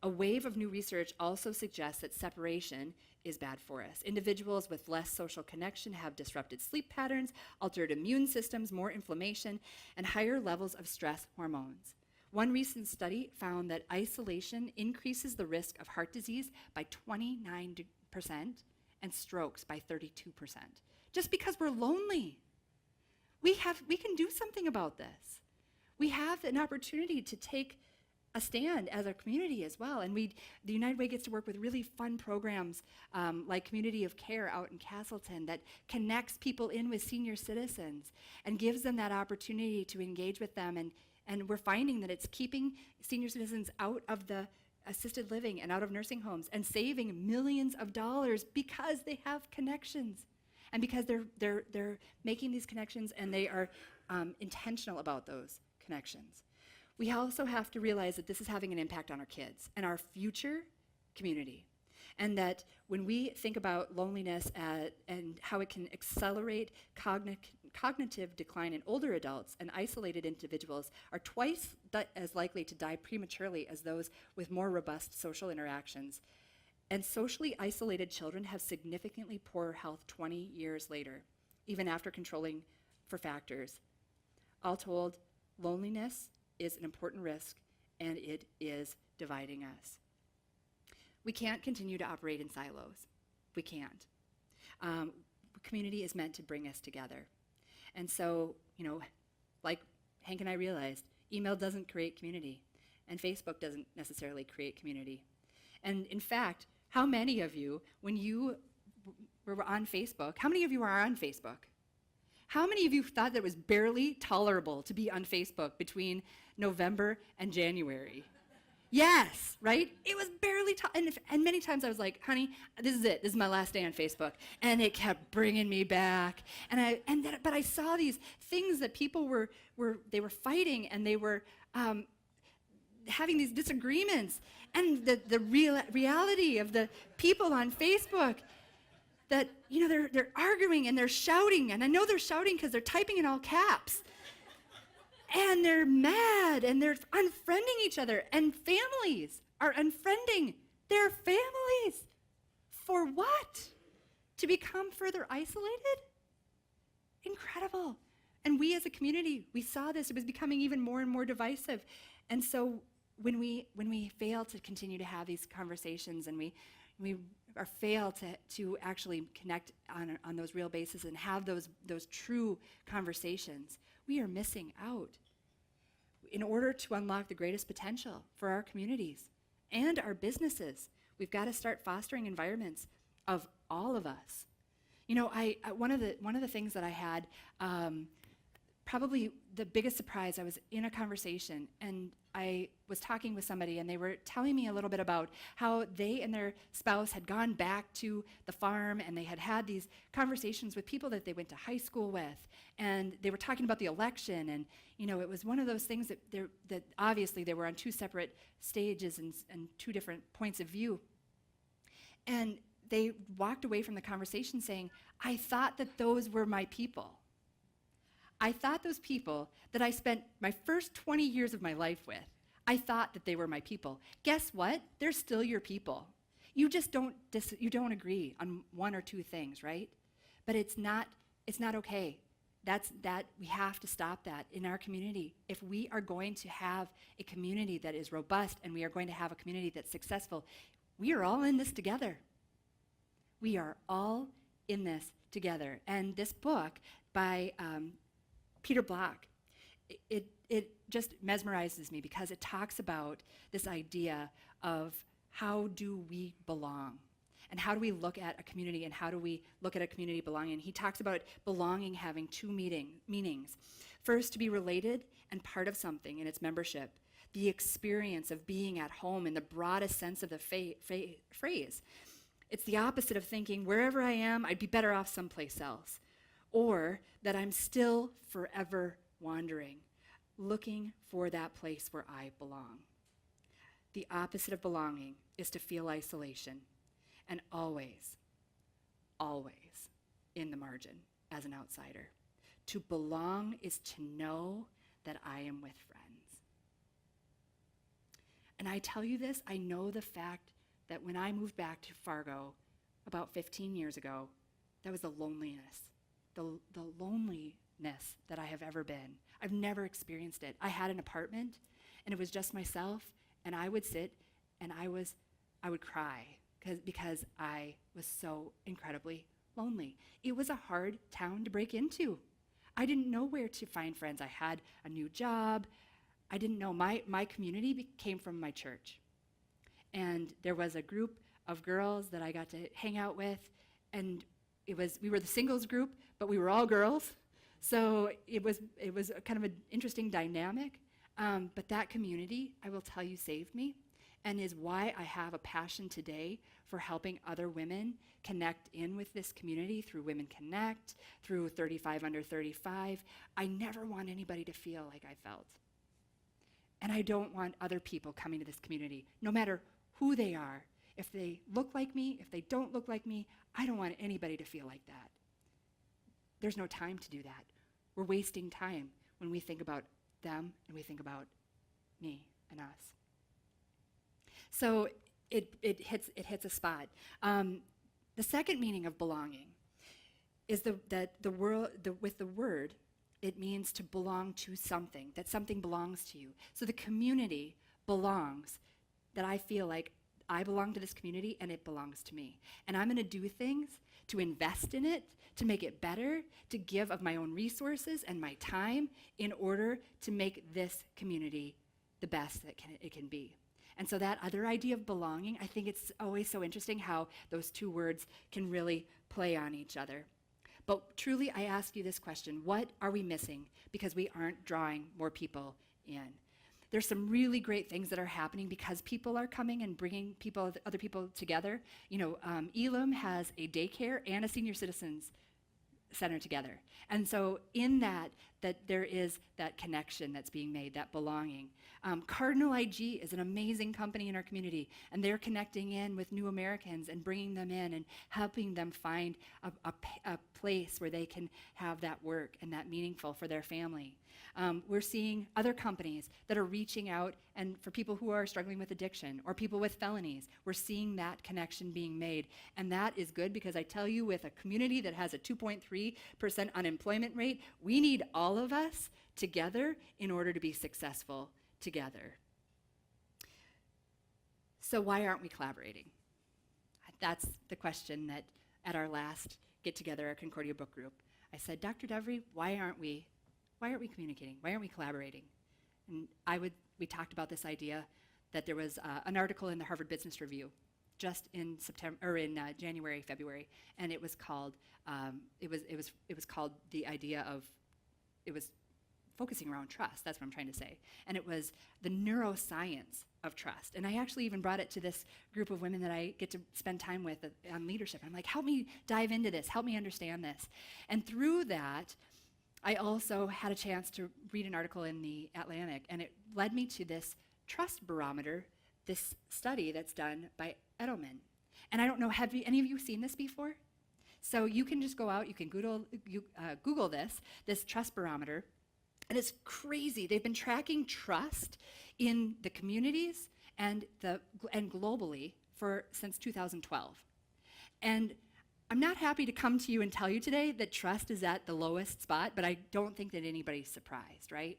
A wave of new research also suggests that separation is bad for us. Individuals with less social connection have disrupted sleep patterns, altered immune systems, more inflammation, and higher levels of stress hormones. One recent study found that isolation increases the risk of heart disease by 29% and strokes by 32%, just because we're lonely. We can do something about this. We have an opportunity to take a stand as a community as well. And the United Way gets to work with really fun programs like Community of Care out in Castleton that connects people in with senior citizens and gives them that opportunity to engage with them. And we're finding that it's keeping senior citizens out of the assisted living and out of nursing homes and saving millions of dollars because they have connections and because they're making these connections and they are intentional about those connections. We also have to realize that this is having an impact on our kids and our future community. And that when we think about loneliness and how it can accelerate cognitive decline in older adults, and isolated individuals are twice as likely to die prematurely as those with more robust social interactions. And socially isolated children have significantly poorer health 20 years later, even after controlling for factors. All told, loneliness is an important risk, and it is dividing us. We can't continue to operate in silos. We can't. Community is meant to bring us together. And so, like Hank and I realized, email doesn't create community, and Facebook doesn't necessarily create community. And in fact, how many of you, when you were on Facebook, how many of you are on Facebook? How many of you thought that it was barely tolerable to be on Facebook between November and January? Yes, right? It was barely and many times I was like, honey, this is it. This is my last day on Facebook. And it kept bringing me back. But I saw these things that people were fighting, and they were having these disagreements. And the reality of the people on Facebook that, they're arguing and they're shouting, and I know they're shouting because they're typing in all caps. And they're mad, and they're unfriending each other, and families are unfriending their families. For what? To become further isolated? Incredible. And we as a community, we saw this. It was becoming even more and more divisive. And so when we fail to continue to have these conversations, and we fail to actually connect on those real bases and have those true conversations, we are missing out. In order to unlock the greatest potential for our communities and our businesses, we've got to start fostering environments of all of us. One of the things that I had, probably the biggest surprise, I was in a conversation and I was talking with somebody, and they were telling me a little bit about how they and their spouse had gone back to the farm, and they had these conversations with people that they went to high school with, and they were talking about the election, and it was one of those things that obviously they were on two separate stages and two different points of view. And they walked away from the conversation saying, I thought that those were my people. I thought those people that I spent my first 20 years of my life with, I thought that they were my people. Guess what? They're still your people. You just don't agree on one or two things, right? But it's not okay. We have to stop that in our community. If we are going to have a community that is robust, and we are going to have a community that's successful, we are all in this together. We are all in this together. And this book by Peter Block, it just mesmerizes me because it talks about this idea of how do we belong, and how do we look at a community, and how do we look at a community belonging. He talks about belonging having two meanings. First, to be related and part of something in its membership, the experience of being at home in the broadest sense of the phrase. It's the opposite of thinking wherever I am, I'd be better off someplace else. Or that I'm still forever wandering, looking for that place where I belong. The opposite of belonging is to feel isolation, and always, always in the margin as an outsider. To belong is to know that I am with friends. And I tell you this, I know the fact that when I moved back to Fargo about 15 years ago, that was the loneliness that I have ever been. I've never experienced it. I had an apartment, and it was just myself, and I would sit and I would cry because I was so incredibly lonely. It was a hard town to break into. I didn't know where to find friends. I had a new job. I didn't know. My community came from my church. And there was a group of girls that I got to hang out with, and we were the singles group, but we were all girls. So it was kind of an interesting dynamic. But that community, I will tell you, saved me, and is why I have a passion today for helping other women connect in with this community through Women Connect, through 35 Under 35. I never want anybody to feel like I felt. And I don't want other people coming to this community, no matter who they are. If they look like me, if they don't look like me, I don't want anybody to feel like that. There's no time to do that. We're wasting time when we think about them and we think about me and us. So it hits a spot. The second meaning of belonging is that with the word, it means to belong to something, that something belongs to you. So the community belongs, that I feel like I belong to this community and it belongs to me. And I'm going to do things to invest in it, to make it better, to give of my own resources and my time in order to make this community the best that it can be. And so that other idea of belonging, I think it's always so interesting how those two words can really play on each other. But truly, I ask you this question: what are we missing because we aren't drawing more people in? There's some really great things that are happening because people are coming and bringing other people together. You know, Elam has a daycare and a senior citizens center together. And so in that there is that connection that's being made, that belonging. Cardinal IG is an amazing company in our community, and they're connecting in with new Americans and bringing them in and helping them find a place where they can have that work and that meaningful for their family. We're seeing other companies that are reaching out, and for people who are struggling with addiction or people with felonies, we're seeing that connection being made. And that is good because I tell you, with a community that has a 2.3% unemployment rate, we need all of us together in order to be successful together. So why aren't we collaborating? That's the question that at our last get-together, our Concordia book group, I said, Dr. Devery, why aren't we communicating? Why aren't we collaborating? And we talked about this idea that there was an article in the Harvard Business Review just in January, February, and it was called the idea of, it was focusing around trust. That's what I'm trying to say. And it was the neuroscience of trust. And I actually even brought it to this group of women that I get to spend time with on leadership. I'm like, help me dive into this. Help me understand this. And through that, I also had a chance to read an article in the Atlantic, and it led me to this trust barometer, this study that's done by Edelman. And I don't know, have any of you seen this before? So you can just go out, you can Google this trust barometer, and it's crazy. They've been tracking trust in the communities and globally since 2012. And I'm not happy to come to you and tell you today that trust is at the lowest spot, but I don't think that anybody's surprised, right?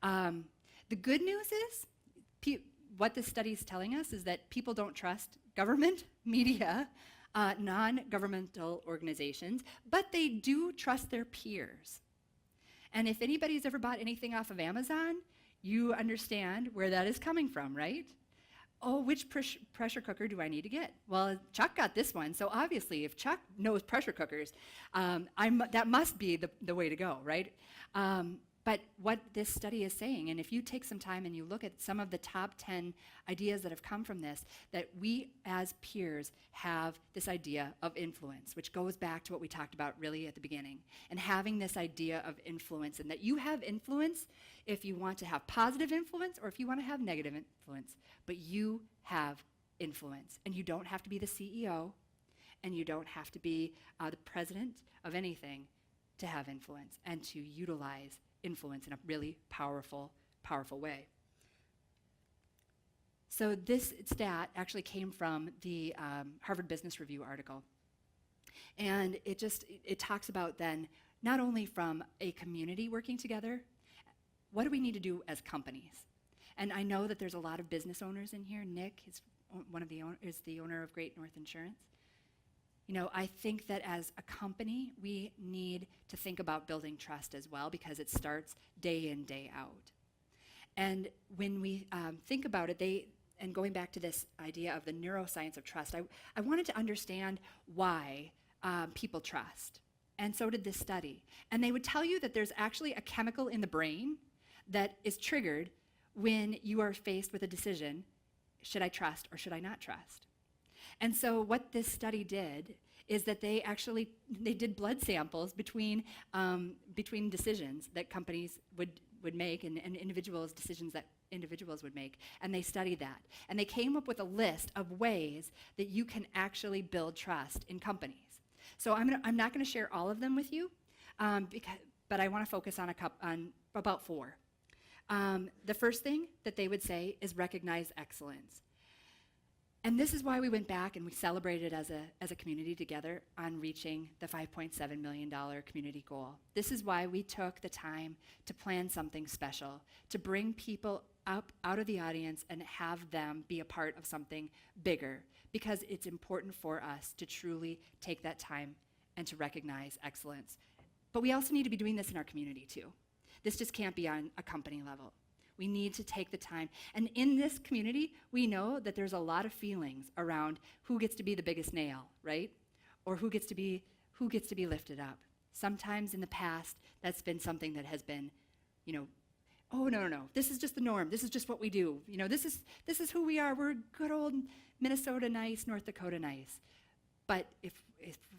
The good news is, what this study is telling us is that people don't trust government, media, non-governmental organizations, but they do trust their peers. And if anybody's ever bought anything off of Amazon, you understand where that is coming from, right? Oh, which pressure cooker do I need to get? Well, Chuck got this one, so obviously if Chuck knows pressure cookers, that must be the way to go, right? But what this study is saying, and if you take some time and you look at some of the top 10 ideas that have come from this, that we as peers have this idea of influence, which goes back to what we talked about really at the beginning, and having this idea of influence, and that you have influence if you want to have positive influence or if you want to have negative influence, but you have influence, and you don't have to be the CEO, and you don't have to be the president of anything to have influence and to utilize influence in a really powerful way. So this stat actually came from the Harvard Business Review article. And it talks about then, not only from a community working together, what do we need to do as companies? And I know that there's a lot of business owners in here. Nick is the owner of Great North Insurance. I think that as a company, we need to think about building trust as well, because it starts day in, day out. And when we think about it, and going back to this idea of the neuroscience of trust, I wanted to understand why people trust. And so did this study. And they would tell you that there's actually a chemical in the brain that is triggered when you are faced with a decision: should I trust or should I not trust? And so what this study did is that they did blood samples between decisions that companies would make and decisions that individuals would make. And they studied that. And they came up with a list of ways that you can actually build trust in companies. So I'm not going to share all of them with you, but I want to focus on about 4. The first thing that they would say is recognize excellence. And this is why we went back and we celebrated as a community together on reaching the $5.7 million community goal. This is why we took the time to plan something special, to bring people up out of the audience and have them be a part of something bigger, because it's important for us to truly take that time and to recognize excellence. But we also need to be doing this in our community too. This just can't be on a company level. We need to take the time. And in this community, we know that there's a lot of feelings around who gets to be the biggest nail, right? Or who gets to be lifted up. Sometimes in the past, that's been something that has been, oh, no, this is just the norm. This is just what we do. This is who we are. We're good old Minnesota nice, North Dakota nice. But if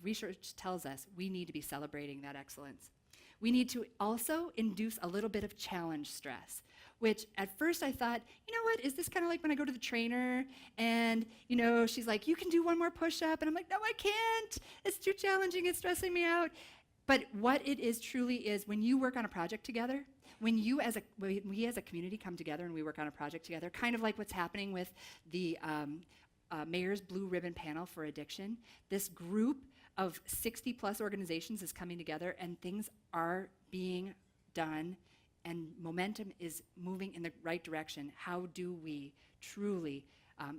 research tells us, we need to be celebrating that excellence. We need to also induce a little bit of challenge stress, which at first I thought, what, is this kind of like when I go to the trainer and, she's like, you can do one more push-up. And I'm like, no, I can't. It's too challenging. It's stressing me out. But what it is truly is, when you work on a project together, when we as a community come together and we work on a project together, kind of like what's happening with the Mayor's Blue Ribbon Panel for Addiction, this group of 60 plus organizations is coming together and things are being done and momentum is moving in the right direction. How do we truly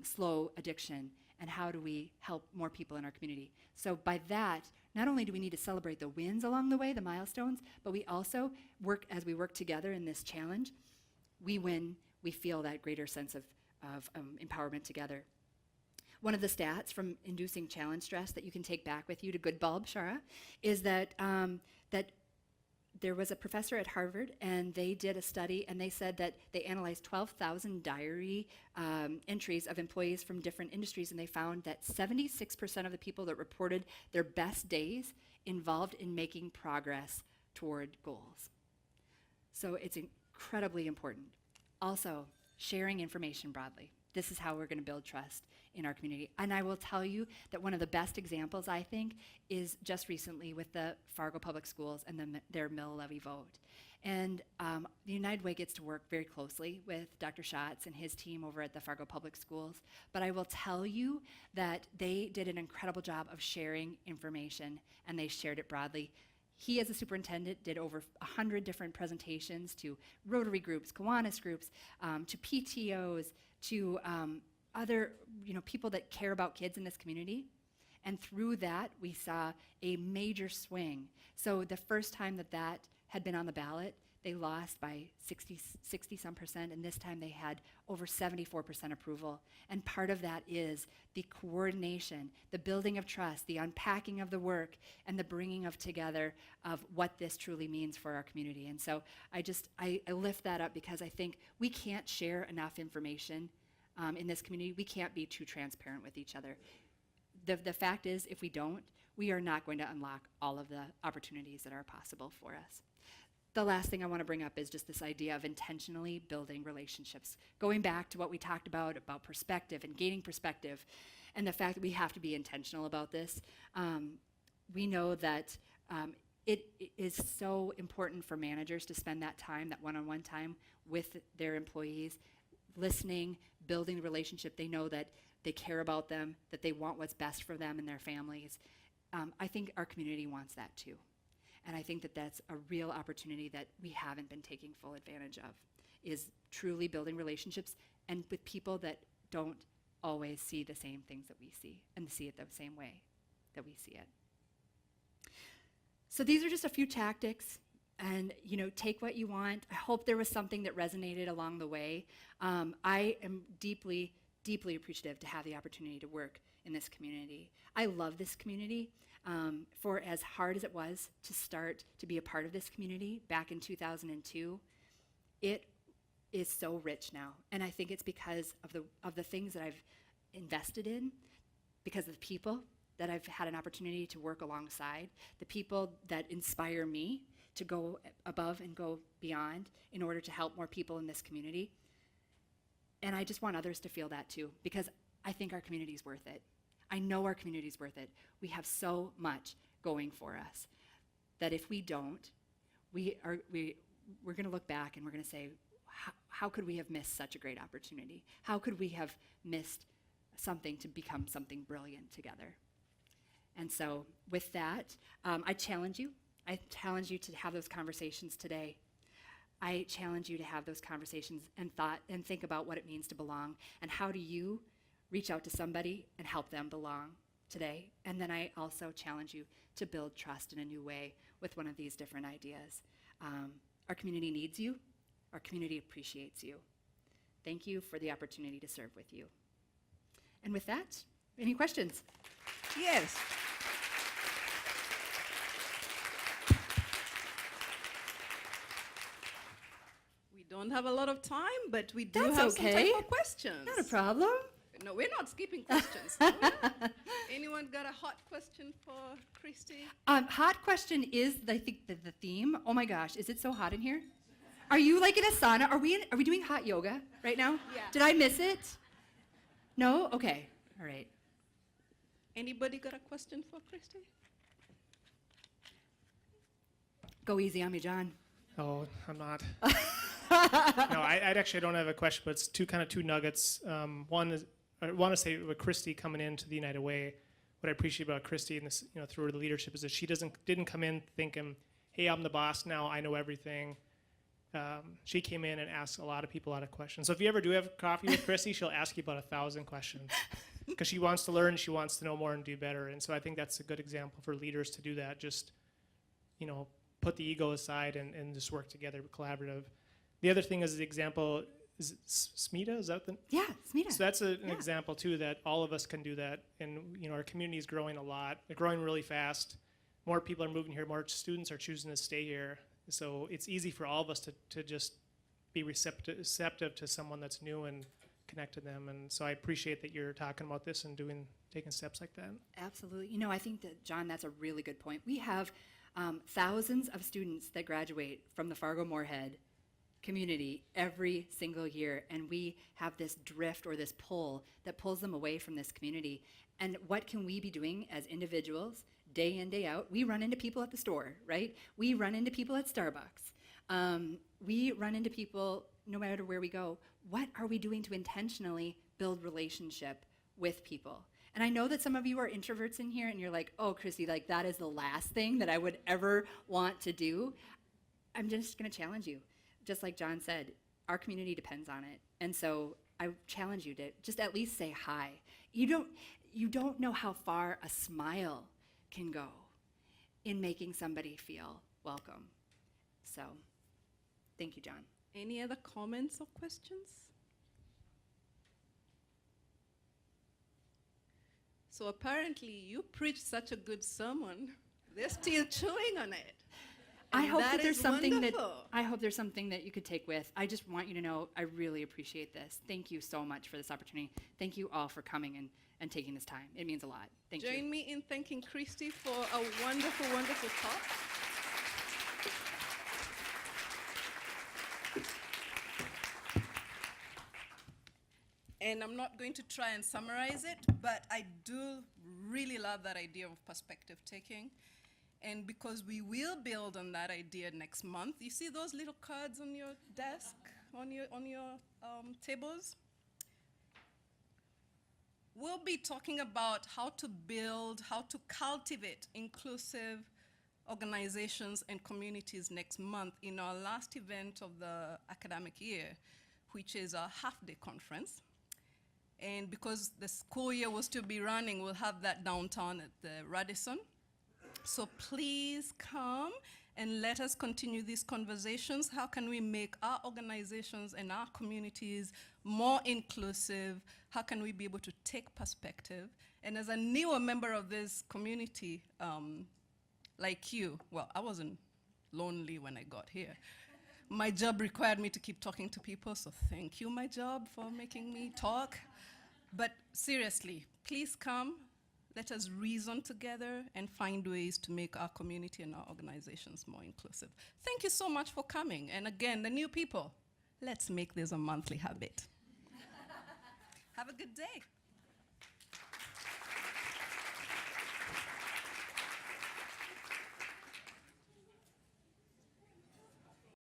slow addiction, and how do we help more people in our community? So by that, not only do we need to celebrate the wins along the way, the milestones, but we also as we work together in this challenge, we win, we feel that greater sense of empowerment together. One of the stats from inducing challenge stress that you can take back with you to Good Bulb, Shara, is that there was a professor at Harvard, and they did a study, and they said that they analyzed 12,000 diary entries of employees from different industries, and they found that 76% of the people that reported their best days involved in making progress toward goals. So it's incredibly important. Also, sharing information broadly. This is how we're going to build trust in our community. And I will tell you that one of the best examples, I think, is just recently with the Fargo Public Schools and their mill levy vote. And the United Way gets to work very closely with Dr. Schatz and his team over at the Fargo Public Schools. But I will tell you that they did an incredible job of sharing information, and they shared it broadly. He, as a superintendent, did over 100 different presentations to Rotary groups, Kiwanis groups, to PTOs, to other people that care about kids in this community. And through that, we saw a major swing. So the first time that had been on the ballot, they lost by 60-some%, and this time they had over 74% approval. And part of that is the coordination, the building of trust, the unpacking of the work, and the bringing of together of what this truly means for our community. And so I lift that up because I think we can't share enough information in this community. We can't be too transparent with each other. The fact is, if we don't, we are not going to unlock all of the opportunities that are possible for us. The last thing I want to bring up is just this idea of intentionally building relationships. Going back to what we talked about perspective and gaining perspective, and the fact that we have to be intentional about this. We know that it is so important for managers to spend that time, that one-on-one time with their employees, listening, building the relationship. They know that they care about them, that they want what's best for them and their families. I think our community wants that too. And I think that that's a real opportunity that we haven't been taking full advantage of, is truly building relationships and with people that don't always see the same things that we see and see it the same way that we see it. So these are just a few tactics, and take what you want. I hope there was something that resonated along the way. I am deeply, deeply appreciative to have the opportunity to work in this community. I love this community. For as hard as it was to start to be a part of this community back in 2002, it is so rich now. And I think it's because of the things that I've invested in, because of the people that I've had an opportunity to work alongside, the people that inspire me to go above and go beyond in order to help more people in this community. And I just want others to feel that too, because I think our community is worth it. I know our community is worth it. We have so much going for us that if we don't, we're going to look back and we're going to say, how could we have missed such a great opportunity? How could we have missed something to become something brilliant together? And so with that, I challenge you. I challenge you to have those conversations today. I challenge you to have those conversations and think about what it means to belong, and how do you reach out to somebody and help them belong today. And then I also challenge you to build trust in a new way with one of these different ideas. Our community needs you. Our community appreciates you. Thank you for the opportunity to serve with you. And with that, any questions? Yes. We don't have a lot of time, but we do That's have some time okay. for questions. Not a problem. No, we're not skipping questions. Are we? Anyone got a hot question for Christy? Hot question is, I think, the theme. Oh my gosh, is it so hot in here? Are you like in a sauna? Are we doing hot yoga right now? Yeah. Did I miss it? No? Okay. All right. Anybody got a question for Christy? Go easy on me, John. Oh, I'm not. No, I actually don't have a question, but it's two nuggets. One is, I want to say with Christy coming into the United Way, what I appreciate about Christy and this, through her leadership is that she didn't come in thinking, hey, I'm the boss now, I know everything. She came in and asked a lot of people a lot of questions. So if you ever do have coffee with Christy, she'll ask you about 1,000 questions because she wants to learn, she wants to know more and do better. And so I think that's a good example for leaders to do that. Just, put the ego aside and just work together, collaborative. The other thing is the example, is it SMETA? Is that the? Yeah, Smita. So that's an Yeah. example too, that all of us can do that. And our community is growing a lot. They're growing really fast. More people are moving here. More students are choosing to stay here. So it's easy for all of us to just be receptive to someone that's new and connect to them. And so I appreciate that you're talking about this and taking steps like that. Absolutely. I think that, John, that's a really good point. We have thousands of students that graduate from the Fargo-Moorhead community every single year, and we have this drift or this pull that pulls them away from this community. And what can we be doing as individuals, day in, day out? We run into people at the store, right? We run into people at Starbucks. We run into people no matter where we go. What are we doing to intentionally build relationship with people? And I know that some of you are introverts in here and you're like, oh, Christy, like that is the last thing that I would ever want to do. I'm just gonna challenge you. Just like John said, our community depends on it. And so I challenge you to just at least say hi. You don't know how far a smile can go in making somebody feel welcome. So thank you, John. Any other comments or questions? So apparently you preached such a good sermon. They're still chewing on it. I And hope that there's is something wonderful. that you could take with. I just want you to know I really appreciate this. Thank you so much for this opportunity. Thank you all for coming and taking this time. It means a lot. Thank you. Join me in thanking Christy for a wonderful, wonderful talk. And I'm not going to try and summarize it, but I do really love that idea of perspective taking. And because we will build on that idea next month, you see those little cards on your desk, on your tables? We'll be talking about how to build, how to cultivate inclusive organizations and communities next month in our last event of the academic year, which is our half-day conference. And because the school year will still be running, we'll have that downtown at the Radisson. So please come and let us continue these conversations. How can we make our organizations and our communities more inclusive? How can we be able to take perspective? And as a newer member of this community, like you, well, I wasn't lonely when I got here. My job required me to keep talking to people, so thank you, my job, for making me talk. But seriously, please come. Let us reason together and find ways to make our community and our organizations more inclusive. Thank you so much for coming. And again, the new people, let's make this a monthly habit. Have a good day.